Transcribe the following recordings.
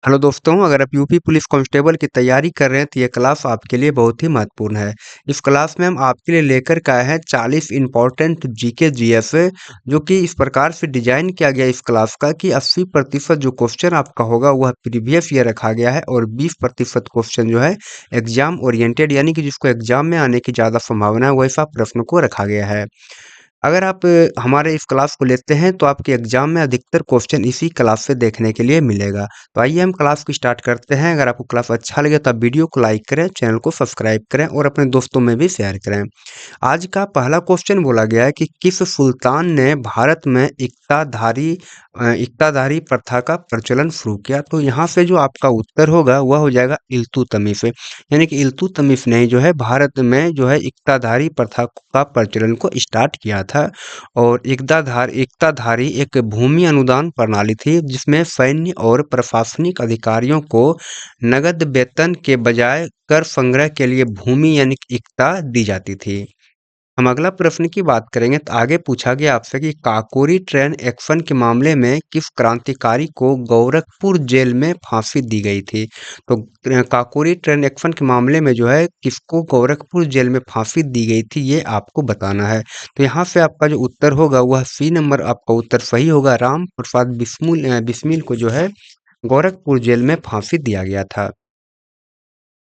Hello दोस्तों, अगर आप यूपी पुलिस कांस्टेबल की तैयारी कर रहे हैं तो ये क्लास आपके लिए बहुत ही महत्वपूर्ण है। इस क्लास में हम आपके लिए लेकर के आए हैं 40 इम्पोर्टेंट जीके जीएस जो कि इस प्रकार से डिजाइन किया गया इस क्लास का कि 80% जो क्वेश्चन आपका होगा वह प्रीवियस ईयर रखा गया है और 20% क्वेश्चन जो है एग्जाम ओरिएंटेड यानी कि जिसको एग्जाम में आने की ज़्यादा संभावना है वैसा प्रश्न को रखा गया है। अगर आप हमारे इस क्लास को लेते हैं तो आपके एग्जाम में अधिकतर क्वेश्चन इसी क्लास से देखने के लिए मिलेगा। तो आइए हम क्लास को स्टार्ट करते हैं। अगर आपको क्लास अच्छा लगे तो आप वीडियो को लाइक करें, चैनल को सब्सक्राइब करें और अपने दोस्तों में भी शेयर करें। आज का पहला क्वेश्चन बोला गया है कि किस सुल्तान ने भारत में इक्तादारी प्रथा का प्रचलन शुरू किया? तो यहाँ से जो आपका उत्तर होगा वह हो जाएगा इल्तुतमिश। यानी कि इल्तुतमिश ने जो है भारत में जो है इक्तादारी प्रथा का प्रचलन को स्टार्ट किया था। और इक्ताधारी एक भूमि अनुदान प्रणाली थी जिसमें सैन्य और प्रशासनिक अधिकारियों को नगद वेतन के बजाय कर संग्रह के लिए भूमि यानी कि इक्ता दी जाती थी। हम अगला प्रश्न की बात करेंगे तो आगे पूछा गया आपसे कि काकोरी ट्रेन एक्शन के मामले में किस क्रांतिकारी को गोरखपुर जेल में फांसी दी गई थी? तो काकोरी ट्रेन एक्शन के मामले में जो है किसको गोरखपुर जेल में फांसी दी गई थी ये आपको बताना है। तो यहाँ से आपका जो उत्तर होगा वह सी नंबर आपका उत्तर सही होगा। राम प्रसाद बिस्मिल को जो है गोरखपुर जेल में फांसी दिया गया था।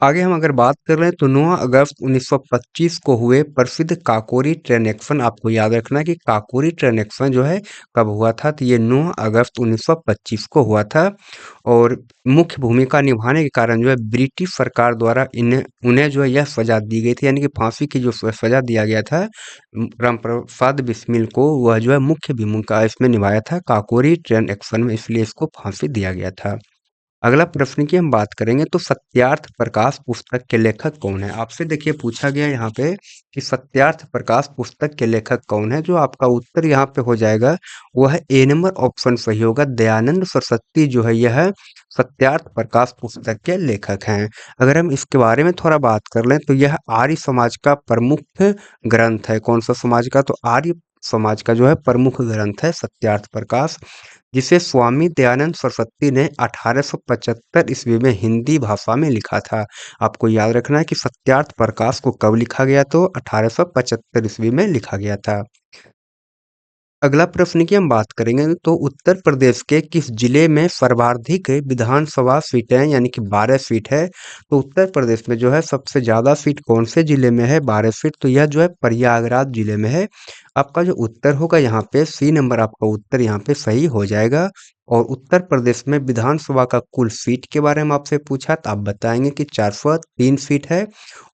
आगे हम अगर बात कर रहे हैं तो 9 अगस्त 1925 को हुए प्रसिद्ध काकोरी ट्रेन एक्शन। आपको याद रखना है कि काकोरी ट्रेन एक्शन जो है कब हुआ था, तो ये 9 अगस्त 1925 को हुआ था। और मुख्य भूमिका निभाने के कारण जो है ब्रिटिश सरकार द्वारा इन्हें उन्हें जो है यह सजा दी गई थी, यानी कि फांसी की जो सजा दिया गया था राम प्रसाद बिस्मिल को, वह जो है मुख्य भूमिका इसमें निभाया था काकोरी ट्रेन एक्शन में, इसलिए इसको फांसी दिया गया था। अगला प्रश्न की हम बात करेंगे तो सत्यार्थ प्रकाश पुस्तक के लेखक कौन है? आपसे देखिए पूछा गया यहाँ पे कि सत्यार्थ प्रकाश पुस्तक के लेखक कौन है? जो आपका उत्तर यहाँ पे हो जाएगा वह है ए नंबर ऑप्शन सही होगा। दयानंद सरस्वती जो है यह सत्यार्थ प्रकाश पुस्तक के लेखक हैं। अगर हम इसके बारे में थोड़ा बात कर लें तो यह आर्य समाज का प्रमुख ग्रंथ है। कौन सा समाज का? तो आर्य समाज का जो है प्रमुख ग्रंथ है सत्यार्थ प्रकाश, जिसे स्वामी दयानंद सरस्वती ने 1875 ईस्वी में हिंदी भाषा में लिखा था। आपको याद रखना है कि सत्यार्थ प्रकाश को कब लिखा गया? तो 1875 ईस्वी में लिखा गया था। अगला प्रश्न की हम बात करेंगे तो उत्तर प्रदेश के किस जिले में सर्वाधिक विधानसभा सीटें यानी कि 12 सीट है? तो उत्तर प्रदेश में जो है सबसे ज़्यादा सीट कौन से जिले में है? 12 सीट, तो यह जो है प्रयागराज जिले में है। आपका जो उत्तर होगा यहाँ पे सी नंबर आपका उत्तर यहाँ पे सही हो जाएगा। और उत्तर प्रदेश में विधानसभा का कुल सीट के बारे में आपसे पूछा तो आप बताएंगे कि 403 सीट है।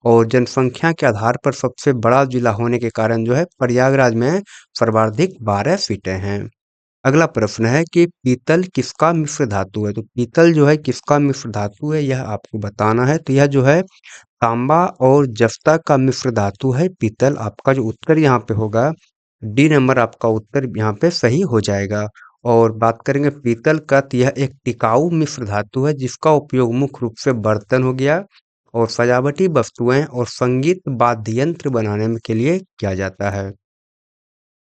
और जनसंख्या के आधार पर सबसे बड़ा जिला होने के कारण जो है प्रयागराज में सर्वाधिक 12 सीटें हैं। अगला प्रश्न है कि पीतल किसका मिश्र धातु है? तो पीतल जो है किसका मिश्र धातु है यह आपको बताना है। तो यह जो है तांबा और जस्ता का मिश्र धातु है पीतल। आपका जो उत्तर यहाँ पे होगा डी नंबर आपका उत्तर यहाँ पे सही हो जाएगा। और बात करेंगे पीतल का तो यह एक टिकाऊ मिश्र धातु है जिसका उपयोग मुख्य रूप से बर्तन हो गया और सजावटी वस्तुएं और संगीत वाद्य यंत्र बनाने में के लिए किया जाता है।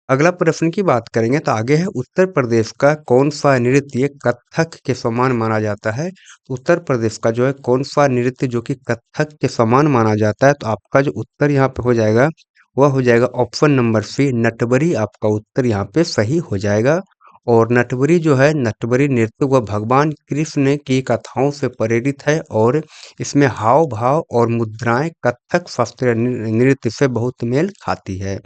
अगला प्रश्न की बात करेंगे तो आगे है उत्तर प्रदेश का कौन सा नृत्य कथक के समान माना जाता है? उत्तर प्रदेश का जो है कौन सा नृत्य जो कि कथक के समान माना जाता है? तो आपका जो उत्तर यहाँ पे हो जाएगा वह हो जाएगा ऑप्शन नंबर सी नटबरी। आपका उत्तर यहाँ पे सही हो जाएगा। और नटबरी जो है नटबरी नृत्य वह भगवान कृष्ण की कथाओं से प्रेरित है और इसमें हाव भाव और मुद्राएं कथक शास्त्रीय नृत्य से बहुत मेल खाती है।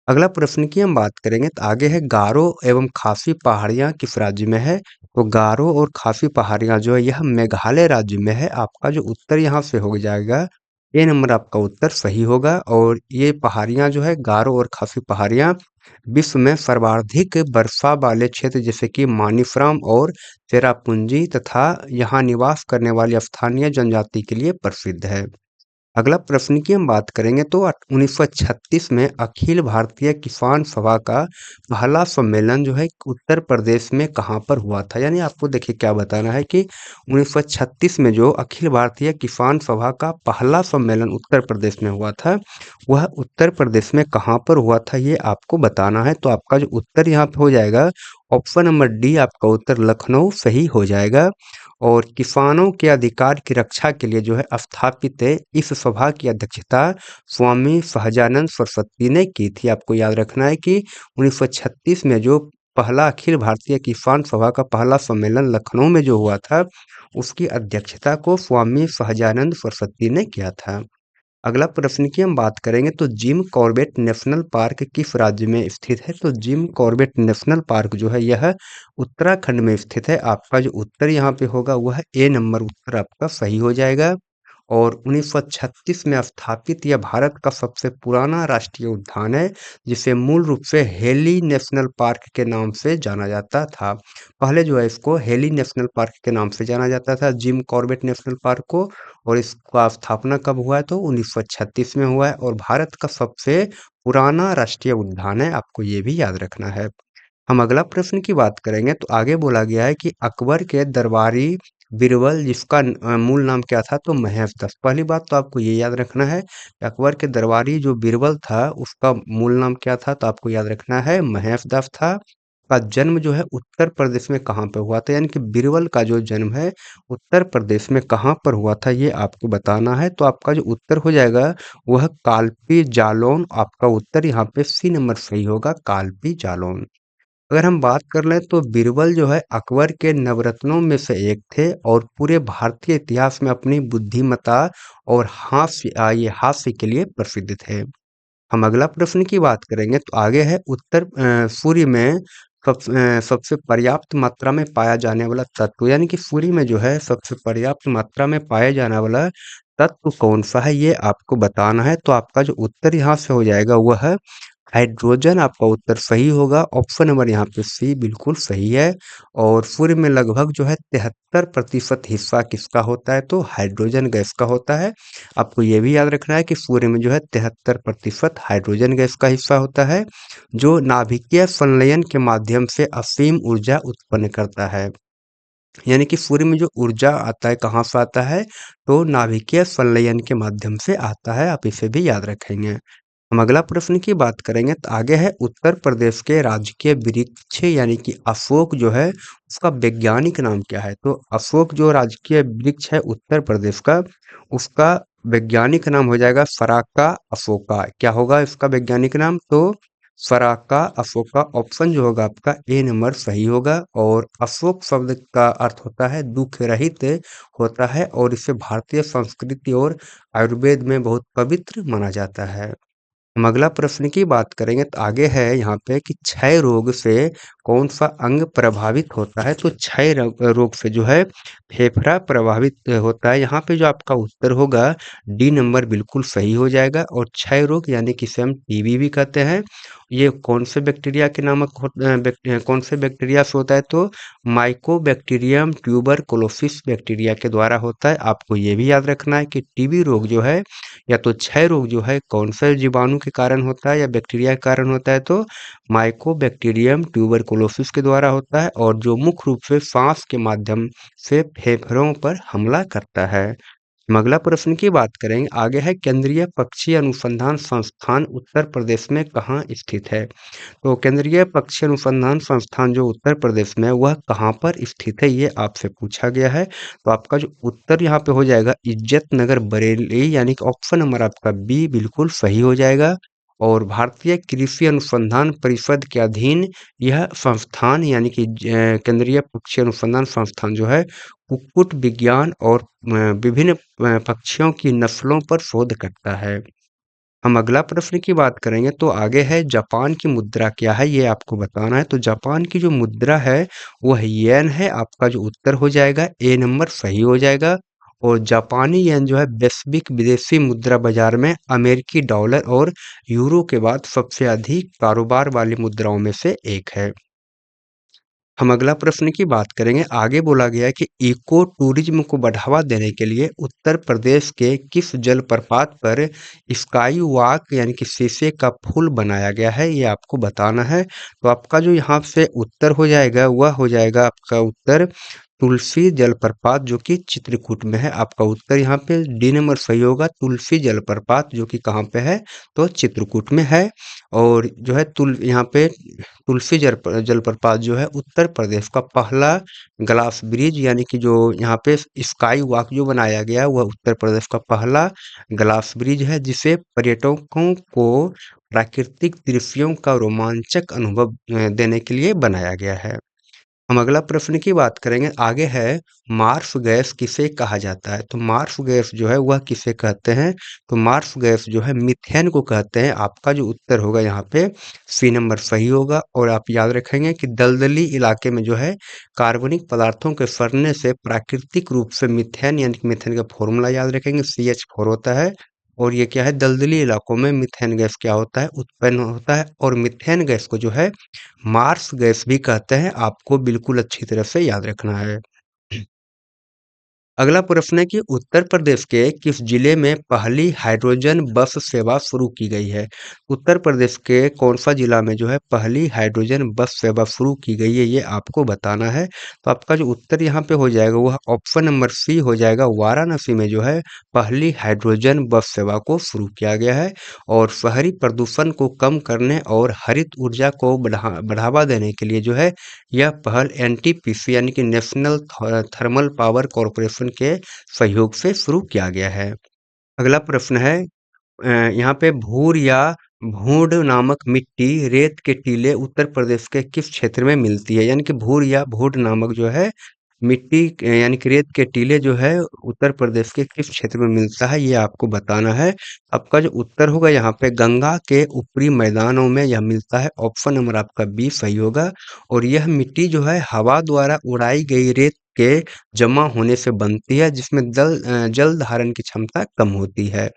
अगला प्रश्न की हम बात करेंगे तो आगे है गारो एवं खासी पहाड़ियाँ किस राज्य में है? तो गारो और खासी पहाड़ियाँ जो है यह मेघालय राज्य में है। आपका जो उत्तर यहाँ से हो जाएगा ए नंबर आपका उत्तर सही होगा। और ये पहाड़ियाँ जो है गारो और खासी पहाड़ियाँ विश्व में सर्वाधिक वर्षा वाले क्षेत्र जैसे कि मानिसराम और चेरापूंजी तथा यहाँ निवास करने वाली स्थानीय जनजाति के लिए प्रसिद्ध है। अगला प्रश्न की हम बात करेंगे तो 1936 में अखिल भारतीय किसान सभा का पहला सम्मेलन जो है उत्तर प्रदेश में कहाँ पर हुआ था? यानी आपको देखिए क्या बताना है कि 1936 में जो अखिल भारतीय किसान सभा का पहला सम्मेलन उत्तर प्रदेश में हुआ था वह उत्तर प्रदेश में कहाँ पर हुआ था ये आपको बताना है। तो आपका जो उत्तर यहाँ पे हो जाएगा ऑप्शन नंबर डी आपका उत्तर लखनऊ सही हो जाएगा। और किसानों के अधिकार की रक्षा के लिए जो है स्थापित है इस सभा की अध्यक्षता स्वामी सहजानंद सरस्वती ने की थी। आपको याद रखना है कि 1936 में जो पहला अखिल भारतीय किसान सभा का पहला सम्मेलन लखनऊ में जो हुआ था, उसकी अध्यक्षता को स्वामी सहजानंद सरस्वती ने किया था। अगला प्रश्न की हम बात करेंगे तो जिम कॉर्बेट नेशनल पार्क किस राज्य में स्थित है? तो जिम कॉर्बेट नेशनल पार्क जो है यह उत्तराखंड में स्थित है। आपका जो उत्तर यहाँ पे होगा वह ए नंबर उत्तर आपका सही हो जाएगा। और 1936 में स्थापित यह भारत का सबसे पुराना राष्ट्रीय उद्यान है, जिसे मूल रूप से हेली नेशनल पार्क के नाम से जाना जाता था। पहले जो है इसको हेली नेशनल पार्क के नाम से जाना जाता था, जिम कॉर्बेट नेशनल पार्क को। और इसका स्थापना कब हुआ है? तो 1936 में हुआ है और भारत का सबसे पुराना राष्ट्रीय उद्यान है, आपको ये भी याद रखना है। हम अगला प्रश्न की बात करेंगे तो आगे बोला गया है कि अकबर के दरबारी बीरबल जिसका मूल नाम क्या था? तो महेशदास। पहली बात तो आपको ये याद रखना है कि अकबर के दरबारी जो बीरबल था उसका मूल नाम क्या था? तो आपको याद रखना है महेशदास था। का जन्म जो है उत्तर प्रदेश में कहाँ पे हुआ था? यानी कि बीरबल का जो जन्म है उत्तर प्रदेश में कहाँ पर हुआ था, ये आपको बताना है। तो आपका जो उत्तर हो जाएगा वह कालपी जालौन। आपका उत्तर यहाँ पे सी नंबर सही होगा, कालपी जालौन। अगर हम बात कर लें तो बीरबल जो है अकबर के नवरत्नों में से एक थे और पूरे भारतीय इतिहास में अपनी बुद्धिमत्ता और ये हास्य के लिए प्रसिद्ध थे। हम अगला प्रश्न की बात करेंगे तो आगे है उत्तर सूर्य में सबसे पर्याप्त मात्रा में पाया जाने वाला तत्व, यानी कि सूर्य में जो है सबसे पर्याप्त मात्रा में पाया जाने वाला तत्व कौन सा है, ये आपको बताना है। तो आपका जो उत्तर यहाँ से हो जाएगा वह है हाइड्रोजन। आपका उत्तर सही होगा, ऑप्शन नंबर यहाँ पे सी बिल्कुल सही है। और सूर्य में लगभग जो है 73% हिस्सा किसका होता है? तो हाइड्रोजन गैस का होता है। आपको ये भी याद रखना है कि सूर्य में जो है 73% हाइड्रोजन गैस का हिस्सा होता है, जो नाभिकीय संलयन के माध्यम से असीम ऊर्जा उत्पन्न करता है। यानी कि सूर्य में जो ऊर्जा आता है कहाँ से आता है? तो नाभिकीय संलयन के माध्यम से आता है, आप इसे भी याद रखेंगे। हम अगला प्रश्न की बात करेंगे तो आगे है उत्तर प्रदेश के राजकीय वृक्ष यानी कि अशोक जो है उसका वैज्ञानिक नाम क्या है? तो अशोक जो राजकीय वृक्ष है उत्तर प्रदेश का, उसका वैज्ञानिक नाम हो जाएगा सराका अशोका। क्या होगा इसका वैज्ञानिक नाम? तो सराका अशोका। ऑप्शन जो होगा आपका ए नंबर सही होगा। और अशोक शब्द का अर्थ होता है दुख रहित होता है और इसे भारतीय संस्कृति और आयुर्वेद में बहुत पवित्र माना जाता है। हम अगला प्रश्न की बात करेंगे तो आगे है यहाँ पे कि क्षय रोग से कौन सा अंग प्रभावित होता है? तो क्षय रोग से जो है फेफड़ा प्रभावित होता है। यहाँ पे जो आपका उत्तर होगा डी नंबर बिल्कुल सही हो जाएगा। और क्षय रोग यानी कि इसे हम टीबी भी कहते हैं, ये कौन से बैक्टीरिया के नामक कौन से बैक्टीरिया से होता है? तो माइकोबैक्टीरियम ट्यूबरकुलोसिस बैक्टीरिया के द्वारा होता है। आपको ये भी याद रखना है कि टीबी रोग जो है या तो क्षय रोग जो है कौन से जीवाणु के कारण होता है या बैक्टीरिया के कारण होता है? तो माइकोबैक्टीरियम ट्यूबरकुलोसिस के द्वारा होता है और जो मुख्य रूप से सांस के माध्यम से फेफड़ों पर हमला करता है। हम अगला प्रश्न की बात करेंगे आगे है केंद्रीय पक्षी अनुसंधान संस्थान उत्तर प्रदेश में कहाँ स्थित है? तो केंद्रीय पक्षी अनुसंधान संस्थान जो उत्तर प्रदेश में है वह कहाँ पर स्थित है, ये आपसे पूछा गया है। तो आपका जो उत्तर यहाँ पे हो जाएगा इज्जत नगर बरेली, यानी कि ऑप्शन नंबर आपका बी बिल्कुल सही हो जाएगा। और भारतीय कृषि अनुसंधान परिषद के अधीन यह संस्थान यानी कि केंद्रीय पक्षी अनुसंधान संस्थान जो है कुक्कुट विज्ञान और विभिन्न पक्षियों की नस्लों पर शोध करता है। हम अगला प्रश्न की बात करेंगे तो आगे है जापान की मुद्रा क्या है, ये आपको बताना है। तो जापान की जो मुद्रा है वह येन है। आपका जो उत्तर हो जाएगा ए नंबर सही हो जाएगा। और जापानी येन जो है वैश्विक विदेशी मुद्रा बाजार में अमेरिकी डॉलर और यूरो के बाद सबसे अधिक कारोबार वाली मुद्राओं में से एक है। हम अगला प्रश्न की बात करेंगे आगे बोला गया है कि इको टूरिज्म को बढ़ावा देने के लिए उत्तर प्रदेश के किस जलप्रपात पर स्काई वॉक यानी कि शीशे का पुल बनाया गया है, ये आपको बताना है। तो आपका जो यहाँ से उत्तर हो जाएगा वह हो जाएगा आपका उत्तर तुलसी जलप्रपात जो कि चित्रकूट में है। आपका उत्तर यहाँ पे डी नंबर सही होगा। तुलसी जलप्रपात जो कि कहाँ पे है, तो चित्रकूट में है। और जो है यहाँ पे तुलसी जलप्रपात जो है उत्तर प्रदेश का पहला ग्लास ब्रिज, यानी कि जो यहाँ पे स्काई वॉक जो बनाया गया है वह उत्तर प्रदेश का पहला ग्लास ब्रिज है, जिसे पर्यटकों को प्राकृतिक दृश्यों का रोमांचक अनुभव देने के लिए बनाया गया है। हम अगला प्रश्न की बात करेंगे। आगे है, मार्स गैस किसे कहा जाता है? तो मार्स गैस जो है वह किसे कहते हैं? तो मार्स गैस जो है मीथेन को कहते हैं। आपका जो उत्तर होगा यहाँ पे सी नंबर सही होगा। और आप याद रखेंगे कि दलदली इलाके में जो है कार्बनिक पदार्थों के सड़ने से प्राकृतिक रूप से मीथेन, यानी कि मीथेन का फॉर्मूला याद रखेंगे, CH4 होता है। और ये क्या है, दलदली इलाकों में मीथेन गैस क्या होता है, उत्पन्न होता है। और मीथेन गैस को जो है मार्स गैस भी कहते हैं। आपको बिल्कुल अच्छी तरह से याद रखना है। अगला प्रश्न है कि उत्तर प्रदेश के किस जिले में पहली हाइड्रोजन बस सेवा शुरू की गई है? उत्तर प्रदेश के कौन सा जिला में जो है पहली हाइड्रोजन बस सेवा शुरू की गई है, ये आपको बताना है। तो आपका जो उत्तर यहाँ पे हो जाएगा वह ऑप्शन नंबर सी हो जाएगा। वाराणसी में जो है पहली हाइड्रोजन बस सेवा को शुरू किया गया है। और शहरी प्रदूषण को कम करने और हरित ऊर्जा को बढ़ावा देने के लिए जो है यह पहल NTPC यानी कि नेशनल थर्मल पावर कॉरपोरेशन के सहयोग से शुरू किया गया है। अगला प्रश्न है, यहाँ पे भूर या भूड नामक मिट्टी रेत के टीले उत्तर प्रदेश के किस क्षेत्र में मिलती है? यानी कि भूर या भूड नामक जो है मिट्टी यानी कि रेत के टीले जो है उत्तर प्रदेश के किस क्षेत्र में मिलता है, ये आपको बताना है। आपका जो उत्तर होगा यहाँ पे गंगा के ऊपरी मैदानों में यह मिलता है। ऑप्शन नंबर आपका बी सही होगा। और यह मिट्टी जो है हवा द्वारा उड़ाई गई रेत के जमा होने से बनती है, जिसमें जल धारण की क्षमता कम होती है।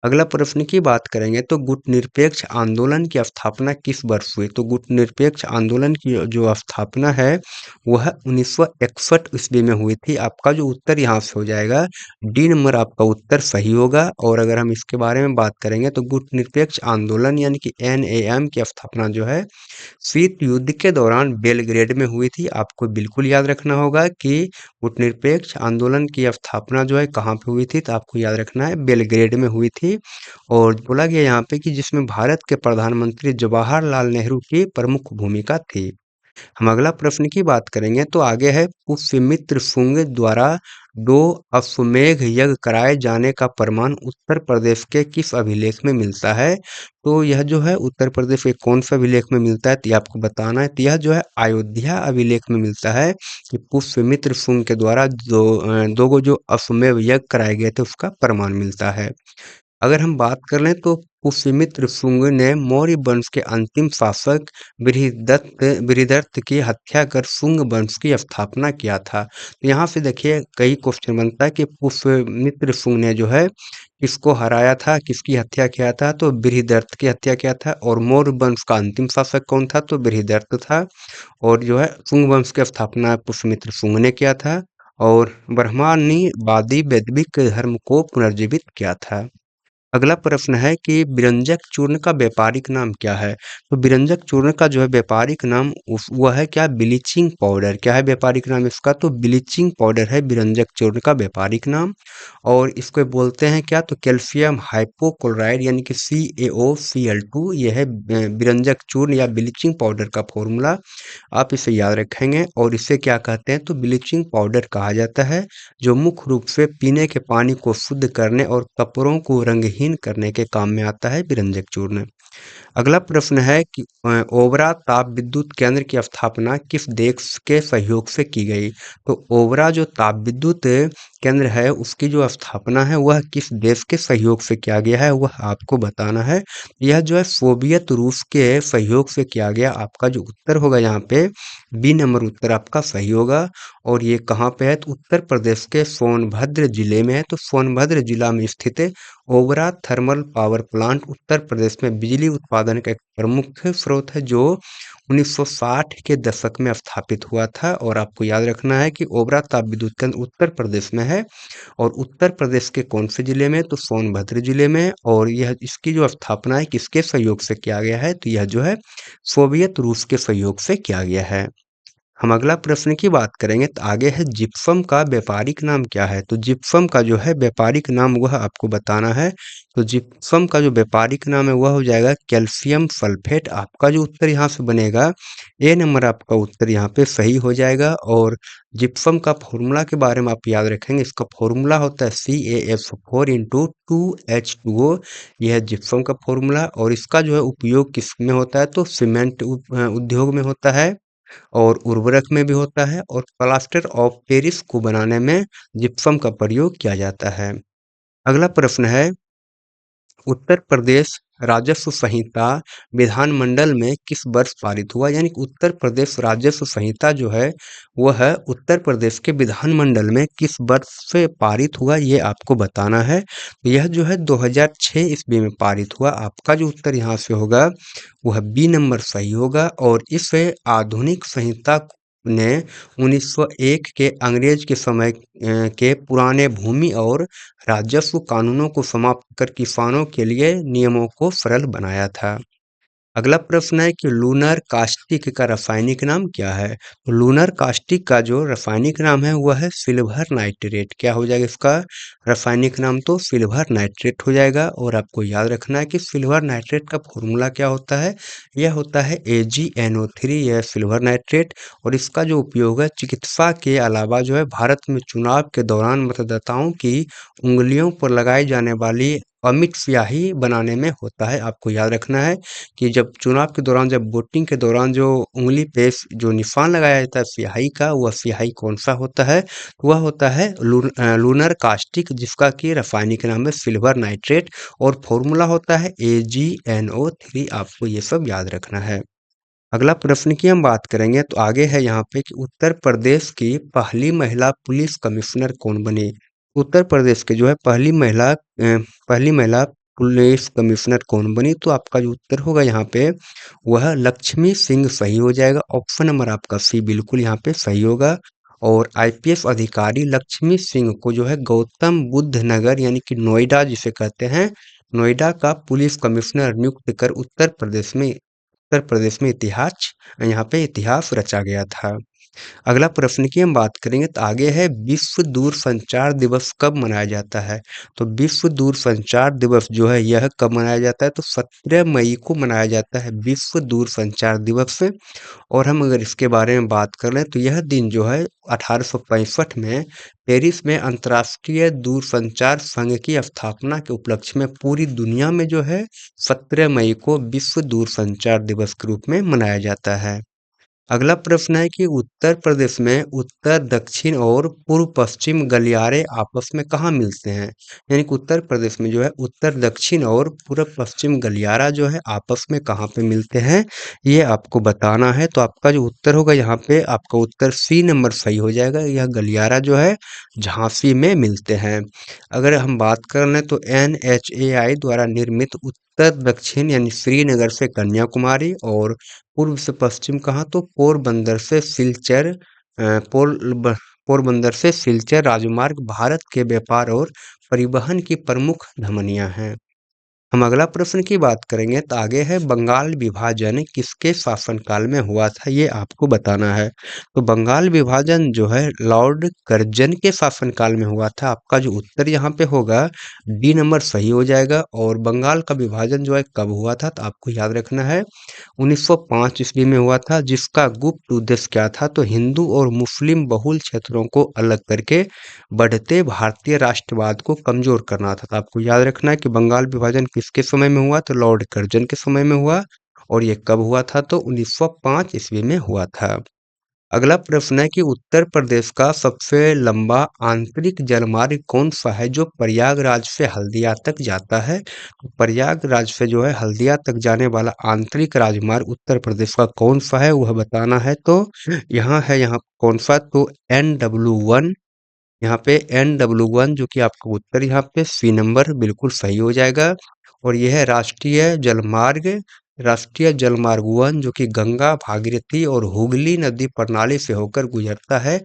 अगला प्रश्न की बात करेंगे तो गुटनिरपेक्ष आंदोलन की स्थापना किस वर्ष हुई? तो गुटनिरपेक्ष आंदोलन की जो स्थापना है वह 1961 ईस्वी में हुई थी। आपका जो उत्तर यहाँ से हो जाएगा डी नंबर आपका उत्तर सही होगा। और अगर हम इसके बारे में बात करेंगे तो गुटनिरपेक्ष आंदोलन यानी कि NAM की स्थापना जो है शीत युद्ध के दौरान बेलग्रेड में हुई थी। आपको बिल्कुल याद रखना होगा कि गुटनिरपेक्ष आंदोलन की स्थापना जो है कहाँ पे हुई थी, तो आपको याद रखना है बेलग्रेड में हुई थी। और बोला गया यहाँ पे कि जिसमें भारत के प्रधानमंत्री जवाहरलाल नेहरू की प्रमुख भूमिका थी। हम अगला प्रश्न की बात करेंगे तो आगे है, पुष्यमित्र शुंग द्वारा दो अश्वमेध यज्ञ कराए जाने का प्रमाण उत्तर प्रदेश के किस अभिलेख में मिलता है? तो यह जो है उत्तर प्रदेश के कौन सा अभिलेख में मिलता है, तो ये आपको बताना है। तो यह जो है अयोध्या अभिलेख में मिलता है कि पुष्यमित्र शुंग के द्वारा दो गो जो अश्वमेध यज्ञ कराए गए थे उसका प्रमाण मिलता है। अगर हम बात कर लें तो पुष्यमित्र शुंग ने मौर्य वंश के अंतिम शासक बृहदत्त की हत्या कर शुंग वंश की स्थापना किया था। तो यहाँ से देखिए कई क्वेश्चन बनता है कि पुष्यमित्र शुंग ने जो है किसको हराया था, किसकी हत्या किया था, तो बृहदत्त की हत्या किया था। और मौर्य वंश का अंतिम शासक कौन था, तो बृहदत्त था। और जो है शुंग वंश की स्थापना पुष्यमित्र शुंग ने किया था। और ब्रह्मण्यवादी वैदिक धर्म को पुनर्जीवित किया था। अगला प्रश्न है कि बिरंजक चूर्ण का व्यापारिक नाम क्या है? तो बिरंजक चूर्ण का जो है व्यापारिक नाम वह है क्या, ब्लीचिंग पाउडर। क्या है व्यापारिक नाम इसका, तो ब्लीचिंग पाउडर है बिरंजक चूर्ण का व्यापारिक नाम। और इसको बोलते हैं क्या, तो कैल्शियम हाइपोक्लोराइड यानी कि CaOCl2, यह है बिरंजक चूर्ण या ब्लीचिंग पाउडर का फॉर्मूला। आप इसे याद रखेंगे। और इसे क्या कहते हैं, तो ब्लीचिंग पाउडर कहा जाता है, जो मुख्य रूप से पीने के पानी को शुद्ध करने और कपड़ों को रंगहीन करने के काम में आता है बिरंजक चूर्ण। अगला प्रश्न है कि ओबरा ताप विद्युत केंद्र की स्थापना किस देश के सहयोग से की गई? तो ओबरा जो ताप विद्युत केंद्र है उसकी जो स्थापना है वह किस देश के सहयोग से किया गया है, वह आपको बताना है। यह जो है सोवियत रूस के सहयोग से किया गया। आपका जो उत्तर होगा यहाँ पे बी नंबर उत्तर आपका सही होगा। और ये कहाँ पे है, तो उत्तर प्रदेश के सोनभद्र जिले में है। तो सोनभद्र जिला में स्थित है Obra thermal power plant Uttar Pradesh में बिजली उत्पादन का एक प्रमुख स्रोत है, जो 1960 के दशक में स्थापित हुआ था। और आपको याद रखना है कि ओबरा ताप विद्युत केंद्र उत्तर प्रदेश में है। और उत्तर प्रदेश के कौन से जिले में, तो सोनभद्र जिले में। और यह इसकी जो स्थापना है किसके सहयोग से किया गया है, तो यह जो है सोवियत रूस के सहयोग से किया गया है। हम अगला प्रश्न की बात करेंगे तो आगे है जिप्सम का व्यापारिक नाम क्या है? तो जिप्सम का जो है व्यापारिक नाम वह आपको बताना है। तो जिप्सम का जो व्यापारिक नाम है वह हो जाएगा कैल्शियम सल्फेट। आपका जो उत्तर यहाँ से बनेगा ए नंबर आपका उत्तर यहाँ पे सही हो जाएगा। और जिप्सम का फॉर्मूला के बारे में आप याद रखेंगे, इसका फॉर्मूला होता है CaF4 इंटू 2H2O। यह है जिप्सम का फॉर्मूला। और इसका जो है उपयोग किस में होता है तो सीमेंट उद्योग में होता है और उर्वरक में भी होता है और प्लास्टर ऑफ पेरिस को बनाने में जिप्सम का प्रयोग किया जाता है। अगला प्रश्न है उत्तर प्रदेश राजस्व संहिता विधानमंडल में किस वर्ष पारित हुआ? यानी कि उत्तर प्रदेश राजस्व संहिता जो है वह उत्तर प्रदेश के विधानमंडल में किस वर्ष से पारित हुआ ये आपको बताना है। तो यह जो है 2006 ईस्वी में पारित हुआ। आपका जो उत्तर यहाँ से होगा वह बी नंबर सही होगा। और इस आधुनिक संहिता ने 1901 के अंग्रेज के समय के पुराने भूमि और राजस्व कानूनों को समाप्त कर किसानों के लिए नियमों को सरल बनाया था। अगला प्रश्न है कि लूनर कास्टिक का रासायनिक नाम क्या है? तो लूनर कास्टिक का जो रासायनिक नाम है वह है सिल्वर नाइट्रेट। क्या हो जाएगा इसका रासायनिक नाम? तो सिल्वर नाइट्रेट हो जाएगा। और आपको याद रखना है कि सिल्वर नाइट्रेट का फॉर्मूला क्या होता है? यह होता है AgNO3। यह सिल्वर नाइट्रेट। और इसका जो उपयोग है चिकित्सा के अलावा जो है भारत में चुनाव के दौरान मतदाताओं की उंगलियों पर लगाई जाने वाली अमिट स्याही बनाने में होता है। आपको याद रखना है कि जब चुनाव के दौरान जब वोटिंग के दौरान जो उंगली पे जो निशान लगाया जाता है स्याही का, वह स्याही कौन सा होता है? वह होता है लूनर कास्टिक, जिसका कि रासायनिक नाम है सिल्वर नाइट्रेट और फॉर्मूला होता है AgNO3। आपको ये सब याद रखना है। अगला प्रश्न की हम बात करेंगे तो आगे है यहाँ पे कि उत्तर प्रदेश की पहली महिला पुलिस कमिश्नर कौन बनी? उत्तर प्रदेश के जो है पहली महिला पुलिस कमिश्नर कौन बनी? तो आपका जो उत्तर होगा यहाँ पे वह लक्ष्मी सिंह सही हो जाएगा। ऑप्शन नंबर आपका सी बिल्कुल यहाँ पे सही होगा। और IPS अधिकारी लक्ष्मी सिंह को जो है गौतम बुद्ध नगर यानी कि नोएडा जिसे कहते हैं, नोएडा का पुलिस कमिश्नर नियुक्त कर उत्तर प्रदेश में यहाँ पे इतिहास रचा गया था। अगला प्रश्न की हम बात करेंगे तो आगे है विश्व दूरसंचार दिवस कब मनाया जाता है? तो विश्व दूरसंचार दिवस जो है यह कब मनाया जाता है? तो 17 मई को मनाया जाता है विश्व दूरसंचार दिवस। और हम अगर इसके बारे में बात कर लें तो यह दिन जो है 1865 में पेरिस में अंतर्राष्ट्रीय दूरसंचार संघ की स्थापना के उपलक्ष्य में पूरी दुनिया में जो है 17 मई को विश्व दूरसंचार दिवस के रूप में मनाया जाता है। अगला प्रश्न है कि उत्तर प्रदेश में उत्तर दक्षिण और पूर्व पश्चिम गलियारे आपस में कहाँ मिलते हैं? यानी कि उत्तर प्रदेश में जो है उत्तर दक्षिण और पूर्व पश्चिम गलियारा जो है आपस में कहाँ पे मिलते हैं ये आपको बताना है। तो आपका जो उत्तर होगा यहाँ पे आपका उत्तर सी नंबर सही हो जाएगा। यह गलियारा जो है झांसी में मिलते हैं। अगर हम बात कर लें तो NHAI द्वारा निर्मित उत्तर दक्षिण यानी श्रीनगर से कन्याकुमारी और पूर्व से पश्चिम कहाँ तो पोरबंदर से सिलचर राजमार्ग भारत के व्यापार और परिवहन की प्रमुख धमनियां हैं। हम अगला प्रश्न की बात करेंगे तो आगे है बंगाल विभाजन किसके शासनकाल में हुआ था ये आपको बताना है। तो बंगाल विभाजन जो है लॉर्ड कर्जन के शासनकाल में हुआ था। आपका जो उत्तर यहाँ पे होगा डी नंबर सही हो जाएगा। और बंगाल का विभाजन जो है कब हुआ था तो आपको याद रखना है 1905 ईस्वी में हुआ था। जिसका गुप्त उद्देश्य क्या था तो हिंदू और मुस्लिम बहुल क्षेत्रों को अलग करके बढ़ते भारतीय राष्ट्रवाद को कमजोर करना था। तो आपको याद रखना है कि बंगाल विभाजन किसके समय में हुआ तो लॉर्ड कर्जन के समय में हुआ। और ये कब हुआ था तो 1905 ईस्वी में हुआ था। अगला प्रश्न है कि उत्तर प्रदेश का सबसे लंबा आंतरिक जलमार्ग कौन सा है जो प्रयागराज से हल्दिया तक जाता है? तो प्रयागराज से जो है हल्दिया तक जाने वाला आंतरिक राजमार्ग उत्तर प्रदेश का कौन सा है वह बताना है। तो यहाँ कौन सा तो NW1। यहाँ पे NW1 जो कि आपका उत्तर यहाँ पे सी नंबर बिल्कुल सही हो जाएगा। और यह है राष्ट्रीय जलमार्ग 1 जो कि गंगा भागीरथी और हुगली नदी प्रणाली से होकर गुजरता है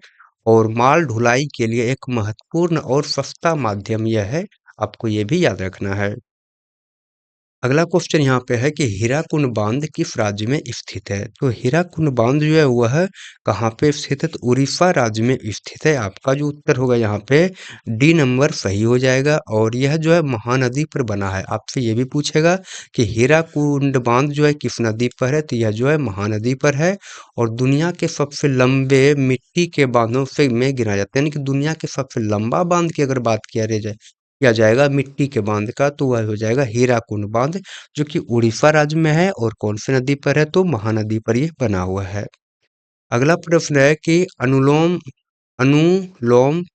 और माल ढुलाई के लिए एक महत्वपूर्ण और सस्ता माध्यम यह है। आपको ये भी याद रखना है। अगला क्वेश्चन यहाँ पे है कि हीराकुंड बांध किस राज्य में स्थित है? तो हीराकुंड बांध जो है वह कहाँ पे स्थित है? तो उड़ीसा राज्य में स्थित है। आपका जो उत्तर होगा यहाँ पे डी नंबर सही हो जाएगा और यह जो है महानदी पर बना है। आपसे ये भी पूछेगा कि हीराकुंड बांध जो है किस नदी पर है? तो यह जो है महानदी पर है और दुनिया के सबसे लंबे मिट्टी के बांधों से में गिना जाता है, यानी कि दुनिया के सबसे लंबा बांध की अगर बात किया जाएगा मिट्टी के बांध का, तो वह हो जाएगा हीराकुंड बांध, जो कि उड़ीसा राज्य में है और कौन सी नदी पर है? तो महानदी पर ये बना हुआ है। अगला प्रश्न है कि अनुलोम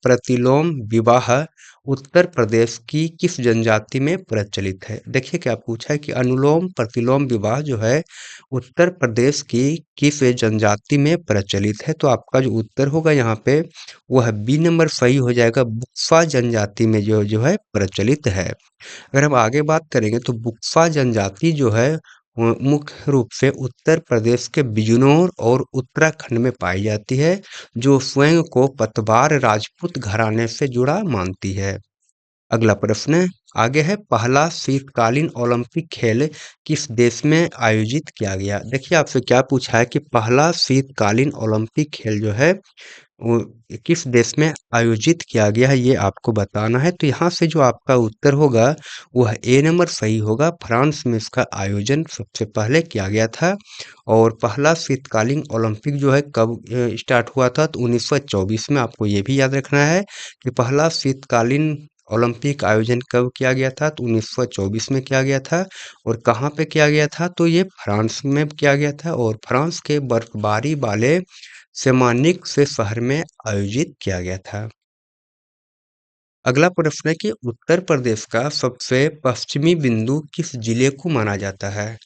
प्रतिलोम विवाह उत्तर प्रदेश की किस जनजाति में प्रचलित है? देखिए क्या पूछा है कि अनुलोम प्रतिलोम विवाह जो है उत्तर प्रदेश की किस जनजाति में प्रचलित है? तो आपका जो उत्तर होगा यहाँ पे वह बी नंबर सही हो जाएगा, बुक्सा जनजाति में जो है प्रचलित है। अगर हम आगे बात करेंगे तो बुक्सा जनजाति जो है मुख्य रूप से उत्तर प्रदेश के बिजनौर और उत्तराखंड में पाई जाती है, जो स्वयं को पतवार राजपूत घराने से जुड़ा मानती है। अगला प्रश्न आगे है, पहला शीतकालीन ओलंपिक खेल किस देश में आयोजित किया गया? देखिए आपसे क्या पूछा है कि पहला शीतकालीन ओलंपिक खेल जो है वो किस देश में आयोजित किया गया है, ये आपको बताना है। तो यहाँ से जो आपका उत्तर होगा वह ए नंबर सही होगा। फ्रांस में इसका आयोजन सबसे पहले किया गया था और पहला शीतकालीन ओलंपिक जो है कब स्टार्ट हुआ था? तो 1924 में। आपको ये भी याद रखना है कि पहला शीतकालीन ओलंपिक आयोजन कब किया गया था? तो 1924 में किया गया था। और कहाँ पे किया गया था? तो ये फ्रांस में किया गया था और फ्रांस के बर्फबारी वाले सेमानिक से शहर में आयोजित किया गया था। अगला प्रश्न है कि उत्तर प्रदेश का सबसे पश्चिमी बिंदु किस जिले को माना जाता है?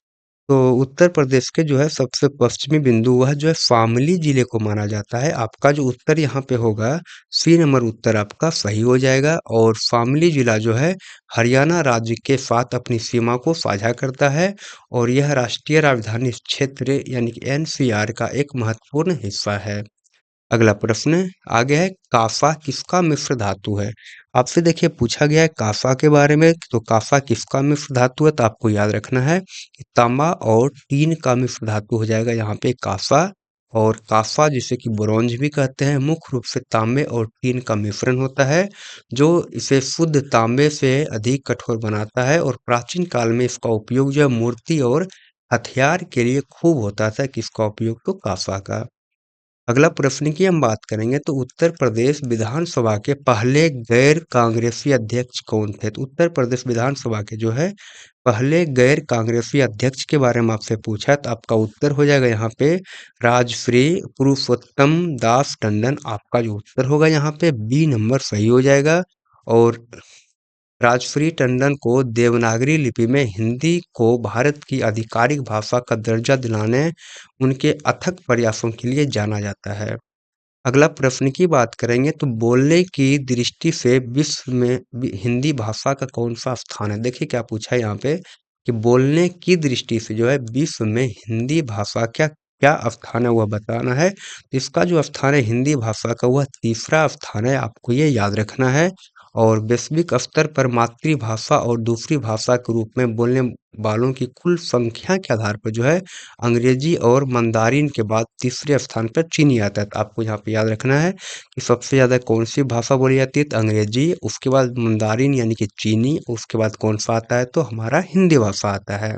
तो उत्तर प्रदेश के जो है सबसे पश्चिमी बिंदु वह जो है शामली जिले को माना जाता है। आपका जो उत्तर यहाँ पे होगा सी नंबर उत्तर आपका सही हो जाएगा और शामली जिला जो है हरियाणा राज्य के साथ अपनी सीमा को साझा करता है और यह राष्ट्रीय राजधानी क्षेत्र यानी कि एनसीआर का एक महत्वपूर्ण हिस्सा है। अगला प्रश्न आगे है, काफा किसका मिश्र धातु है? आपसे देखिए पूछा गया है काफा के बारे में, तो काफा किसका मिश्र धातु है? तो आपको याद रखना है कि तांबा और टीन का मिश्र धातु हो जाएगा यहाँ पे काफा। और काफा जिसे कि ब्रोंज भी कहते हैं, मुख्य रूप से तांबे और टीन का मिश्रण होता है जो इसे शुद्ध तांबे से अधिक कठोर बनाता है और प्राचीन काल में इसका उपयोग जो है मूर्ति और हथियार के लिए खूब होता था। किसका उपयोग? तो काफा का। अगला प्रश्न की हम बात करेंगे तो उत्तर प्रदेश विधानसभा के पहले गैर कांग्रेसी अध्यक्ष कौन थे? तो उत्तर प्रदेश विधानसभा के जो है पहले गैर कांग्रेसी अध्यक्ष के बारे में आपसे पूछा है, तो आपका उत्तर हो जाएगा यहाँ पे राजश्री पुरुषोत्तम दास टंडन। आपका जो उत्तर होगा यहाँ पे बी नंबर सही हो जाएगा और राजश्री टंडन को देवनागरी लिपि में हिंदी को भारत की आधिकारिक भाषा का दर्जा दिलाने उनके अथक प्रयासों के लिए जाना जाता है। अगला प्रश्न की बात करेंगे तो बोलने की दृष्टि से विश्व में हिंदी भाषा का कौन सा स्थान है? देखिए क्या पूछा है यहाँ पे कि बोलने की दृष्टि से जो है विश्व में हिंदी भाषा क्या क्या स्थान है वह बताना है। तो इसका जो स्थान है हिंदी भाषा का वह तीसरा स्थान है, आपको ये याद रखना है। और वैश्विक स्तर पर मातृभाषा और दूसरी भाषा के रूप में बोलने वालों की कुल संख्या के आधार पर जो है अंग्रेजी और मंदारिन के बाद तीसरे स्थान पर चीनी आता है। तो आपको यहाँ पे याद रखना है कि सबसे ज़्यादा कौन सी भाषा बोली जाती है? तो अंग्रेजी, उसके बाद मंदारिन यानी कि चीनी, उसके बाद कौन सा आता है? तो हमारा हिंदी भाषा आता है।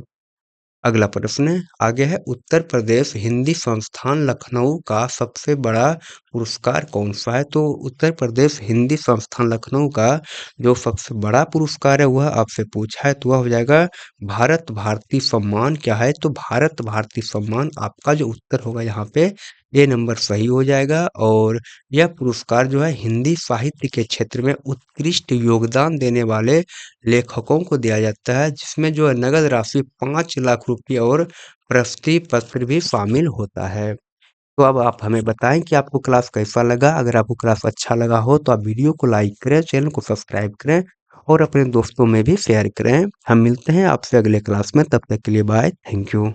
अगला प्रश्न आगे है, उत्तर प्रदेश हिंदी संस्थान लखनऊ का सबसे बड़ा पुरस्कार कौन सा है? तो उत्तर प्रदेश हिंदी संस्थान लखनऊ का जो सबसे बड़ा पुरस्कार है वह आपसे पूछा है, तो वह हो जाएगा भारत भारती सम्मान। क्या है? तो भारत भारती सम्मान। आपका जो उत्तर होगा यहाँ पे ए नंबर सही हो जाएगा और यह पुरस्कार जो है हिंदी साहित्य के क्षेत्र में उत्कृष्ट योगदान देने वाले लेखकों को दिया जाता है, जिसमें जो है नगद राशि 5 लाख रुपये और प्रशस्ति पत्र भी शामिल होता है। तो अब आप हमें बताएं कि आपको क्लास कैसा लगा। अगर आपको क्लास अच्छा लगा हो तो आप वीडियो को लाइक करें, चैनल को सब्सक्राइब करें और अपने दोस्तों में भी शेयर करें। हम मिलते हैं आपसे अगले क्लास में, तब तक के लिए बाय, थैंक यू।